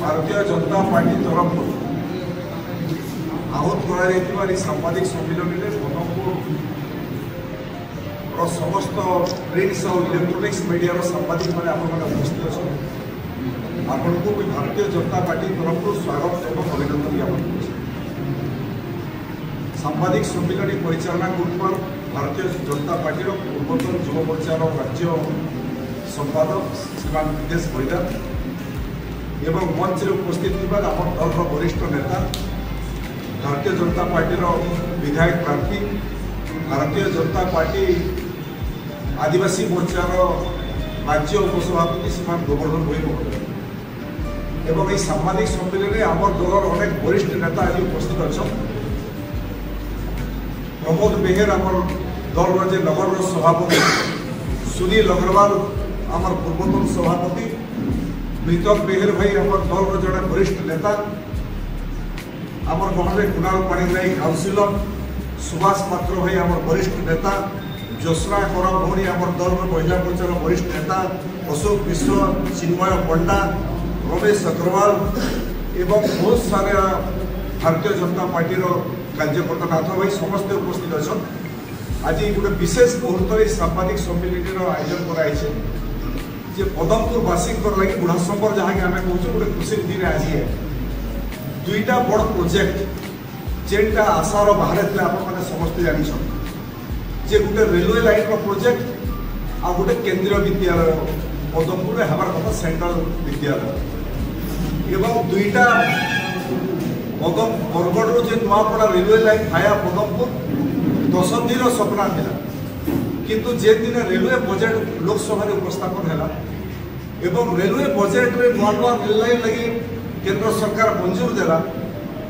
Bharatiya Janata party तरफ आहूत कर सांबादिक सम्मिलन में पदमपुर समस्त प्रिंट्स और इलेक्ट्रोनिक्स मीडिया सांबादिक मैंने उपस्थित अच्छा आपन को भारतीय जनता पार्टी तरफ स्वागत एवं अभिनंदन ज्ञापन कर सांबादिक सम्मिलन परिचालना कर भारतीय जनता पार्टी पूर्वतन युव मोर्चार राज्य संपादक श्रीमान विदेश परिदा एवं मंच में उपस्थित आम दल वरिष्ठ नेता भारतीय जनता पार्टी विधायक प्रार्थी भारतीय जनता पार्टी आदिवासी मोर्चार राज्य उपसभापति श्रीमान गोवर्धन भोई महोदय एवं यह सांबादिक सम्मेलन में आम दलर अनेक वरिष्ठ नेता आज उपस्थित अच्छा प्रमोद बेहेर आम दल नगर सभापति सुनील अग्रवाल आम पूर्वतन सभापति प्रीतम बेहेर भाई आम दल जड़े वरिष्ठ नेता आम गहरे कुणाल पाणिग्राही काउंसिलर सुभाष पात्र भाई आम वरिष्ठ नेता जोस्ना कौर भौणी आम दल महिला मोर्चार वरिष्ठ नेता अशोक विश्व चिन्मय पंडा रमेश अग्रवाल एवं बहुत सारा भारतीय जनता पार्टी कार्यकर्ता नाथ भाई समस्ते उपस्थित अच्छा आज गोटे विशेष मुहूर्त सांबादिक सम्मिलन आयोजन कराई पदमपुरवासी लगे बुढ़ाशंकर जहाँ कि आम कहूँ गोटे खुशी दिन आज दुईटा बड़ प्रोजेक्ट जेनटा आशार बाहर थे आपने समस्ते जानते जे गोटे रेलवे लाइन प्रोजेक्ट आ गोटे केंद्रीय विद्यालय पदमपुर हमार कथा सेंट्रल विद्यालय एवं दुईटा बरगढ़ जो नुआपड़ा रेलवे लाइन भाया पदमपुर 10 दिन सपना था किंतु जे दिन रेलवे बजेट लोकसभा उपस्थापन है एवं रेलवे बजेट रे नुआ नुआ रेल लाइन लगी केंद्र सरकार मंजूर देला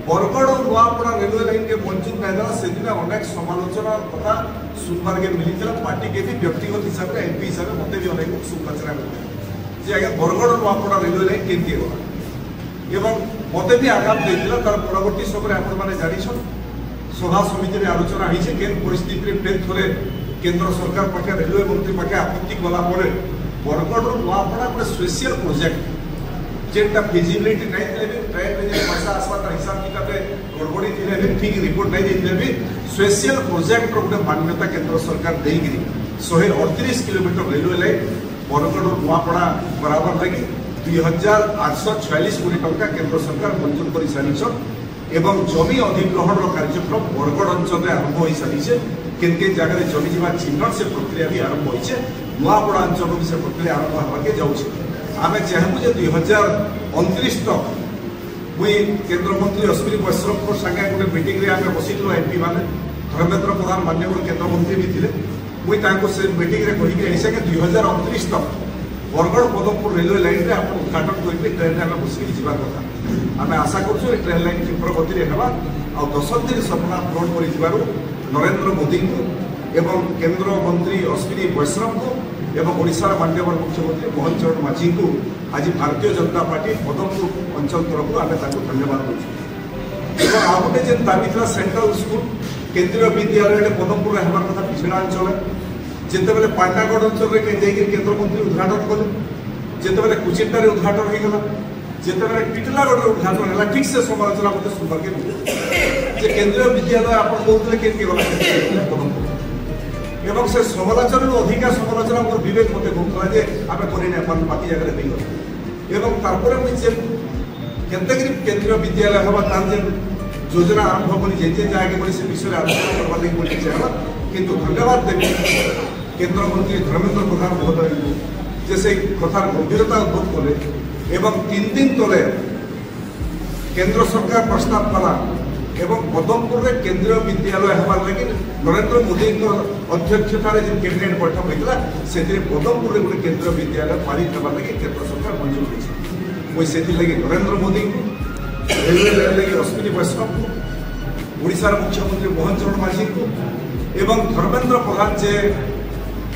बरगढ़ और नुआपड़ा रेलवे लाइन के मंजूर नहीं देला से दिन अनेक समालोचना तथा सुनबार के मिली पार्टी के भी व्यक्तिगत हिसाब से एमपी हिसाब से मत भी अनेक शुभकामना मिलता जे आगे बरगढ़ और नुआपड़ा रेलवे लाइन केमती गला एवं मत भी आघात देता तार परवर्ती समय आपने जान सभा समिति में आलोचना होती केन परिस्थिति में थे केंद्र सरकार पाखे रेलवे मंत्री पाखे आपत्ति गलापर बरगढ़ नुआपड़ा गोटे स्पेशल प्रोजेक्ट जेनटा फिजिबिलिटी नहीं थे ट्रेन में पैसा आसवा हिसाब किताब गड़बड़ी थे ठीक रिपोर्ट नहीं देते भी स्पेशल प्रोजेक्ट गोटे मान्यता केंद्र सरकार देकर 138 kilometre railway line Bargarh Nuapada बराबर लगी 2846 कोटी टंका केंद्र सरकार मंजूर कर सारी एवं जमी अधिग्रहण कार्यक्रम बरगढ़ अंचल में आरंभ हो सारी केन जगह जमी जीवा चिन्हट से प्रक्रिया भी आरंभ होती नुआपड़ा अंचल भी से प्रक्रिया आरंभ होगा जाऊे आम चाहूँ 2029 तक मुई केंद्र मंत्री अश्विनी वैष्णव सागे गोटे मीटिंग आम बसलु एमपी मैंने धर्मेन्द्र प्रधान माननीय केंद्र मंत्री भी थे मुई से मीटिंग में कहीकि 2029 तक बरगढ़ पदमपुर रेलवे लाइन में आप उद्घाटन करेंगे ट्रेन में आम बसिक जावा कथा आम आशा करूँ ट्रेन लाइन क्षिप्र गति में है 10 दिन सपना पूरण कर नरेंद्र मोदी को एवं केंद्र मंत्री अश्विनी वैष्णव को एवं ओडिशार माननीय मुख्यमंत्री मोहन चरण माझी को आज भारतीय जनता पार्टी पदमपुर अंचल तरफ आम धन्यवाद दूँ आ गए जेन दाबी था सेंट्रल स्कूल केंद्रीय विद्यालय पदमपुर हमार कथा पिछड़ा अंचल जिते बेले पांडागढ़ अंचल में केंद्र मंत्री उद्घाटन कले जिते कुचिंटार उद्घाटन होगा जिते टिटलागढ़ उद्घाटन है ठीक से समालोचना मत सुनवार के केंद्रीय विद्यालय आप कहते केमती गला पदमपुर एवं से समालोचना अधिका समालोचना मोर विवेक मत कहूला जे आम करना बाकी जगह नहीं एवं तारपर मुझे केतगिरी केंद्रीय विद्यालय हवा तार जे योजना आरंभ कर जे जगह से विषय आलोचना करवा लगी चाहला किंतु धन्यवाद देवी केंद्र मंत्री धर्मेन्द्र प्रधान महोदय जे से कथार गंभीरता उद्भव कले एवं 3 दिन तले केंद्र सरकार प्रस्ताव कला एवं पदमपुर में केंद्रीय विद्यालय हमार लगे नरेंद्र मोदी अध्यक्षतार जो कैबिनेट बैठक होता से पदमपुर में गोटे केंद्रीय विद्यालय पारित होगा लगे केंद्र सरकार मंजूर कर मुझे लगे नरेंद्र मोदी को रेलवे लाइन लगे अश्विनी वैष्णव को ओडिशार मुख्यमंत्री मोहन चरण माझी को एवं धर्मेन्द्र प्रधान जे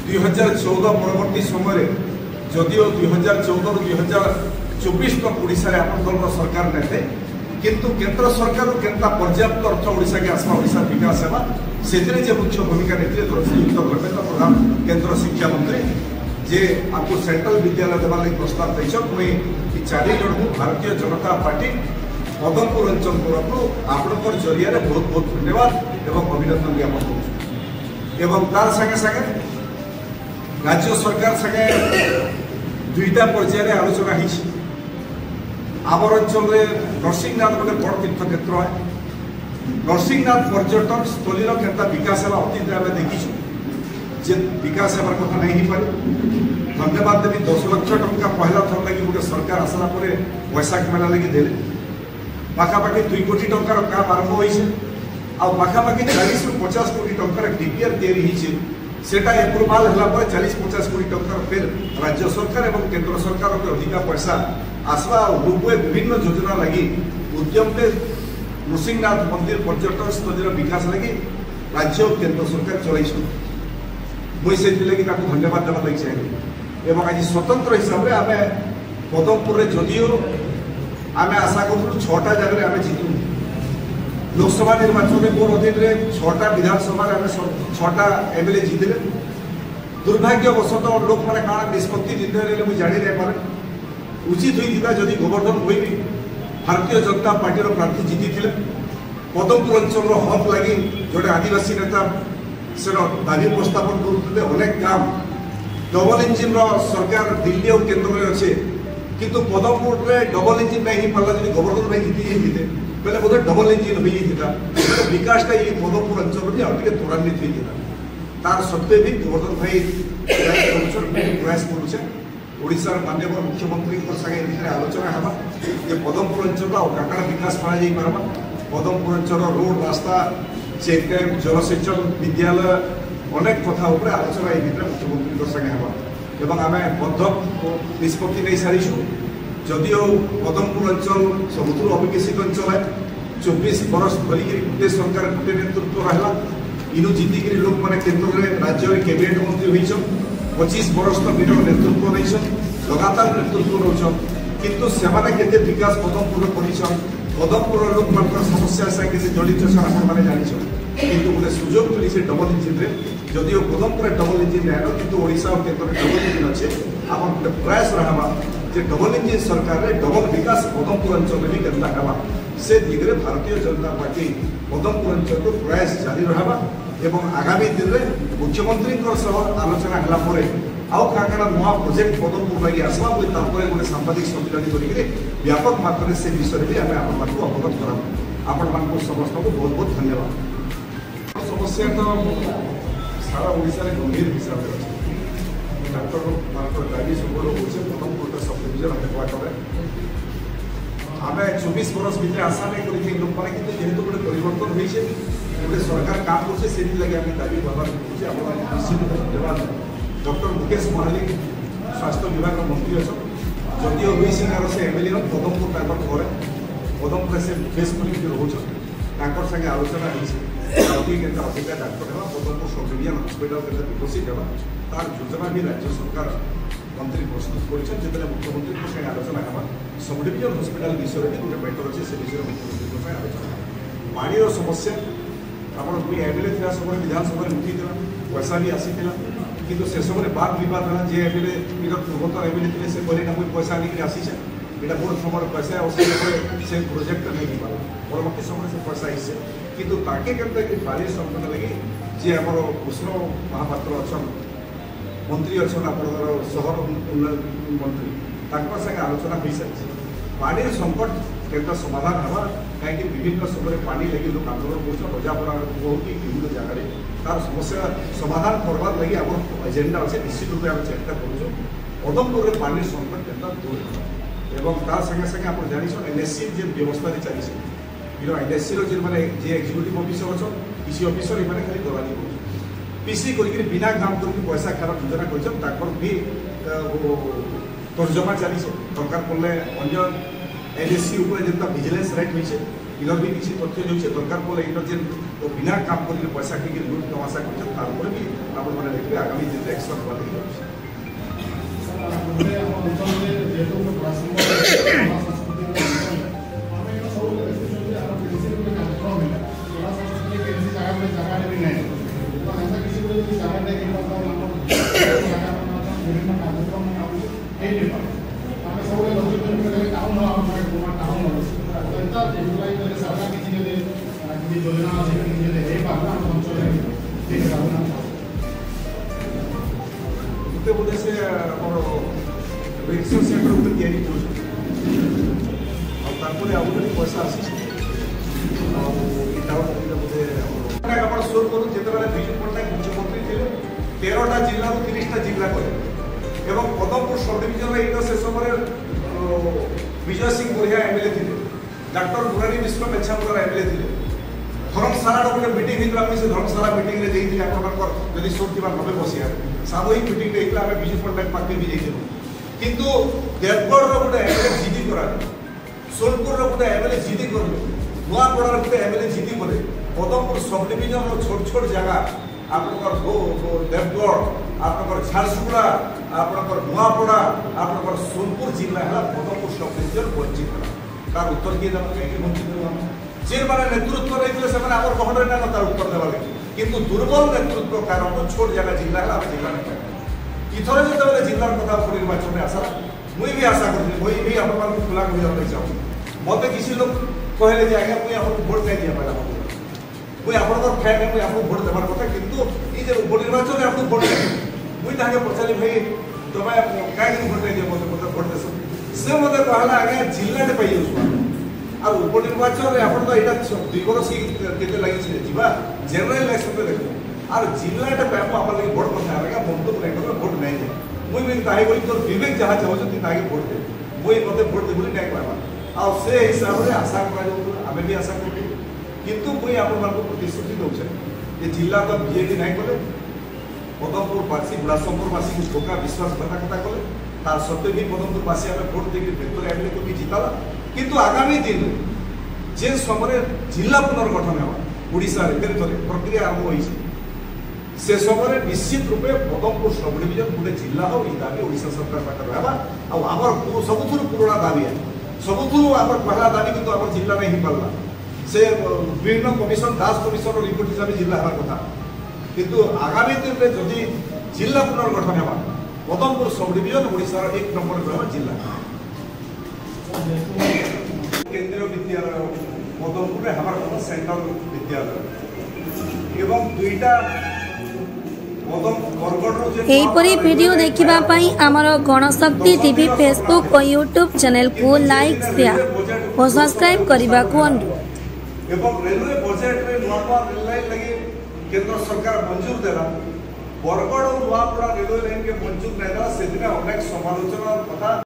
2014 परवर्ती समय जदिओ 2014 ରୁ 2024 तक ओडिशा रे आपन दल सरकार नेते किंतु केंद्र सरकार केनता पर्याप्त अर्थ ओडिशा के आसमा ओडिशा विकास सेवा से मुख्य भूमिका नेतृत्व श्रीयुक्त धर्मेन्द्र प्रधान केंद्र शिक्षा मंत्री जे आपको सेंट्रल विद्यालय देवार प्रस्ताव देछ मुई चारि जन को भारतीय जनता पार्टी पदमपुर अंचल तरफ आपणकर जरिया बहुत बहुत धन्यवाद एवं अभिनंदन ज्ञापन करूँ। तार संगे संगे राज्य सरकार संगे दुईटा पर्यायर आलोचना होती। आमर अंचल नरसिंहनाथ गोटे बड़ तीर्थ क्षेत्र है। नरसिंहनाथ पर्यटन स्थली केता विकास है अतीत आम देखीचु जे विकास हमार कथा नहीं हो पारे। धन्यवाद देवी 10 लाख टंका पहला थर लगी गोटे सरकार आसला वैशाख मेला लगी देले पाखापाखि 2 कोटी टंकार काम आरंभ होइछे आ पाखापाखि 40 ରୁ 50 कोटी टंकार डीपीआर तैयारी होइछे सेटा एप्रूवाल हला पर 40-50 कोटी टंकार फिर राज्य सरकार एवं केंद्र सरकार के अधिका पैसा आसवा रूपे विभिन्न योजना लगी उद्यम के नृसिंहनाथ मंदिर पर्यटन स्थल विकास लगी राज्य और केंद्र सरकार चलाई मुई से लगी धन्यवाद देवा लगी चाहिए। आज स्वतंत्र हिसाब से आम पदमपुर जदियो आम आशा करूँ 6टा जगह आम जीतु लोकसभा निर्वाचन में मोर अधीन 6टा विधानसभा आम 6टा एमएलए जीतिले। दुर्भाग्यवशत लोक मैंने कण निष्पत्ति निर्णय मुझे जानी नहीं पारे उचित होता जदि गोवर्धन भोई भी भारतीय जनता पार्टी प्रार्थी जीति पदमपुर अंचल हक लगी जोड़े आदिवासी नेता से दाबी उपस्थापन करते अनेक काम डबल इंजिन सरकार दिल्ली और केंद्र में अच्छे किंतु पदमपुर में डबल इंजिन नहीं पाला जब गोवर्धन भाई जीति जीते पहले बोधे डबल इंजिन हो जाता विकासटा ये पदमपुर अंचल में आगे त्वरान्वित होता तार सत्वे भी गोवर्धन भाई प्रयास करुचे ओडिशार माननीय मुख्यमंत्री संगे आलोचना हेबा जे पदमपुर अंचल काकड़ा विकास पार्बा पदमपुर अंचल रोड रास्ता चेक डैम जलसेचन विद्यालय अनेक कथा आलोचना ये मुख्यमंत्री संगे हेबा आम बद्ध निष्पत्ति नहीं सारीचु जदिओ पदमपुर अंचल सबुठ अविकसित अंचल है 24 बरस धरिक गोटे सरकार गोटे नेतृत्व रहा इनु जीतिक लोक मैंने केन्द्र में राज्य में कैबिनेट मंत्री होइछन 25 बरस तक नेतृत्व नहीं लगातार नेतृत्व नौन किंतु सेमाने केते विकास पदमपुर कर पदमपुर लोक मान समस्या संगे जड़ित मैंने जानी किंतु गोटे सुजोग मिली से डबल इंजिन रे जदिओ पदमपुर डबल इंजिन आए किंतु ओडिशा और केन्द्र में डबल इंजिन अच्छे आम गोटे प्रयास रहा जे डबल इंजिन सरकार रे डबल विकास पदमपुर अंचल में भी केन्ता हेबा से दिगरे भारतीय जनता पार्टी पदमपुर अंचल को प्रयास जारी रहा एवं आगामी दिन में मुख्यमंत्री आलोचना है आउ क्या नुआ प्रोजेक्ट पदमपुर लगी आसवा गोटे सांबादिक सम्मेलन करके व्यापक मात्रा से विषय भी आम आप अवगत करा आपण समस्त को बहुत बहुत धन्यवाद। समस्या तो सारा ओडिशा गंभीर हिसाब से अच्छे डाक्टर मान दाबी सब रोचे पदमपुर सब डिविजन हेडक्वार्टर आम 24 बरस भितर आशा नहीं करें लोक मैंने कि जेहेतु गोटे परिवर्तन होइछे गोटे सरकार काम करছে से लगे आम दाबी बाबा निश्चित धन्यवाद। डॉक्टर मुकेश महालिक स्वास्थ्य विभाग मंत्री अच्छा जदिओ हुई सिंगार से एमएलए पदमपुर घर पदमपुर से मुकेश महालिक रोच संगे आलोचना होती के अधिका डाक्टर है पदमपुर सब डिविजन हस्पिटाल के विकसित है तार योजना भी राज्य सरकार मंत्री प्रस्तुत कर मुख्यमंत्री संगे आलोचना है सब डिविजन हस्पिटाल विषय भी गोटे मैटर अच्छे से विषय मुख्यमंत्री आलोचना पानी समस्या आप एमएलए था समय विधानसभा उठी पैसा भी आसीला किंतु से समय बात विवाद है जे एमएलए पूर्वतन एमएलए थे से कहले मुझे पैसा आनिक आसीचे यहाँ मोर समय पैसा से प्रोजेक्ट नहीं पाला परवर्त समय से पैसा आईसे किंतु ताके के पानी संकट लगे जे आम कृष्ण महापात्र अच्छा मंत्री अच्छा आप सहर उन्नयन मंत्री संगे आलोचना हो सारी पानी संकट केन्द्र समाधान हवा कहीं विभिन्न समय पानी लगे लोग आंदोलन कर रजापड़ा हो कि विभिन्न जगह तार समस्या समाधान करवार लगी आम एजेंडा अच्छे निश्चित रूप में चेष्टा करूँ पदमपुर में पानी संकट केन्द्र दूर एवं तार संगे संगे आप जानी एनएससी जो व्यवस्था चली एनएससी जो मैंने जी एक्जिक्यूटिव ऑफिसर अच्छा किसी ऑफिसर ये खाली दलाली कर पीसी कर बिना काम करके पैसा खार योजना कर भी तर्जमा चली दरकार पड़े अन्य एनएससी जेनता विजिलेंस रेट होइछे इधर भी किसी तथ्य जो दरकार पड़े इधर जेन तो बिना काम करके पैसा के लूट तमाशा कर भी आप देखिए आगामी दिन में एक्शन होगा सब रिसर्च सेंटर गोटे तैयारी कर पैसा आसी आप स्टोर करूँ जिते विजु पट्टनायक मुख्यमंत्री थे 13टा जिला 30टा जिला कले एवं पदमपुर सब डिविजन ये से समय विजय सिंह बढ़िया एमएलए थे डॉक्टर मुरारी मिश्र मेछापुर एमएलए थे धर्मशाला गोटे मीटिंग होता से धर्मशाला मीटिंग में जदि सोच नबे मसीह सामूहिक मीटिंग होता है विजु पट्टनायक पार्टी भी जाइलु किंतु देवगढ़ गोटे एमएलए जिदी करा सोनपुर गोटे एमएलए जिदी कर नुआपड़ार गोटे एमएलए जिदी करे पदमपुर सब डिविजन छोट छोट जगह आपनकर देवगढ़ आपनकर झारसुगुड़ा आपनकर नुआपड़ा आपनकर सोनपुर जिला है पदमपुर सब डिविजन वंचित है तार उत्तर किए देव कहीं वंचित हम जे मैंने नेतृत्व नहीं से गहन ना तार उत्तर देवा लगे किंतु दुर्बल नेतृत्व कारण छोट जगह जिला है जिला नहीं इथर जो जिलार कथा निर्वाचन में आसा मुई भी आशा करी मुई भी आप खुला कहना चाहूँ मत किसी लोग कहले जे आज्ञा मुई आपको भोट नहीं दिया पाला मुई आप फैन है मुई आपको भोट देवार कथा किंतु ये उपनिर्वाचन में आपको भोट देते मुई ताके पचारि भाई तुम कहीं भोट नहीं दिए मत भोट देस से मत कहला आज्ञा जिलाटे पाई और उपनिर्वाचन में आप दुई बरस के लगे जा जेनराल इलेक्शन में देखो और जिलाटा पैप आप लगे भोट कथा है मंतव्य नहीं कर भोट नहीं दे मुई भी ताही बोली तोर विवेक जहाँ चाहते ताकि भोट दे मुई मत भोट दे बोली नहीं कहवा आ से हिसाब से आशा करें भी आशा करूँ किंतु मुई आप प्रतिश्रुति दूसरे ये जिला तो बीजेपी नहीं कले पदमपुरवासी गुड़ासमपुरवासी को धोखा विश्वासघातकता कले तार सत्वे भी पदमपुरवासी आम भोट देकर बेहतर एमएलए को भी जिताला किंतु आगामी दिन जे समय जिला पुनर्गठन है ओडिशा प्रक्रिया आरंभ होती से समय निश्चित रूपे पदमपुर सब डिविजन गोटे जिला हो दाबी ओडिशा सरकार पाखे रहा आमर सबुठ पुराणा दाबी है सबुठ आम पहला दाबी किंतु आम जिला नहीं हो पारा से विभिन्न कमिशन दास कमिशन रिपोर्ट हिसाब से जिला हमार कथा किंतु आगामी दिन में जदि जिला पुनर्गठन है पदमपुर सब डिविजन ओडिशार 1 नंबर रहा जिला केंद्रीय विद्यालय पदमपुर हमार सेंट्रल विद्यालय एवं दुईटा एहीपरी वीडियो देखिबा पई आमर गणशक्ति टीवी फेसबुक और यूट्यूब चैनल को लाइक शेयर और सब्सक्राइब करबा को अनुरोध एवं रेलवे बजेट रे नवा रेल लाइन लगी केंद्र सरकार मंजूर देला बरगढ़ और नुआपड़ा रेलवे लाइन के मंजूर नहीं देला से दिन अनेक समालोचना कथा